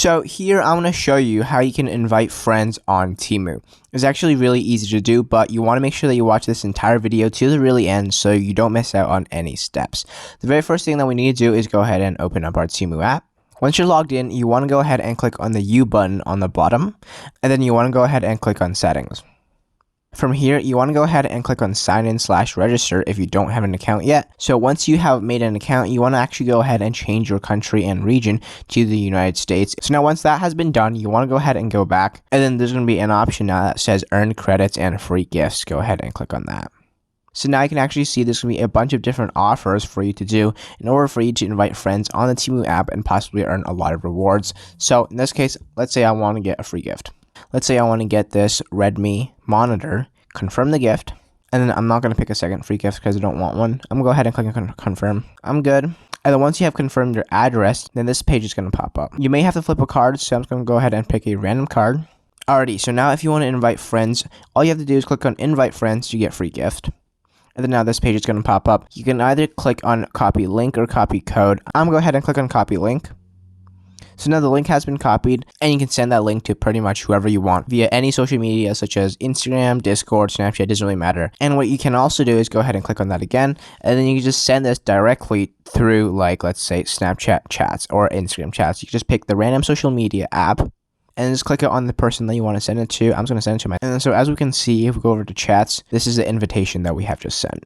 So here I'm going to show you how you can invite friends on Temu. It's actually really easy to do, but you want to make sure that you watch this entire video to the really end so you don't miss out on any steps. The very first thing that we need to do is go ahead and open up our Temu app. Once you're logged in, you want to go ahead and click on the U button on the bottom, and then you want to go ahead and click on settings. From here, you want to go ahead and click on sign in/register if you don't have an account yet. So once you have made an account, you want to actually go ahead and change your country and region to the United States. So now once that has been done, you want to go ahead and go back, and then there's going to be an option now that says earn credits and free gifts. Go ahead and click on that. So now you can actually see there's going to be a bunch of different offers for you to do in order for you to invite friends on the Temu app and possibly earn a lot of rewards. So in this case, let's say I want to get a free gift. Let's say I want to get this Redmi monitor, confirm the gift, and then I'm not going to pick a second free gift because I don't want one. I'm going to go ahead and click on confirm. I'm good. And then once you have confirmed your address, then this page is going to pop up. You may have to flip a card, so I'm just going to go ahead and pick a random card. Alrighty, so now if you want to invite friends, all you have to do is click on invite friends to get free gift. And then now this page is going to pop up. You can either click on copy link or copy code. I'm going to go ahead and click on copy link. So now the link has been copied, and you can send that link to pretty much whoever you want via any social media such as Instagram, Discord, Snapchat, doesn't really matter. And what you can also do is go ahead and click on that again, and then you can just send this directly through, like, let's say Snapchat chats or Instagram chats. You can just pick the random social media app and just click it on the person that you want to send it to. I'm just going to send it to my... And so as we can see, if we go over to chats, this is the invitation that we have just sent.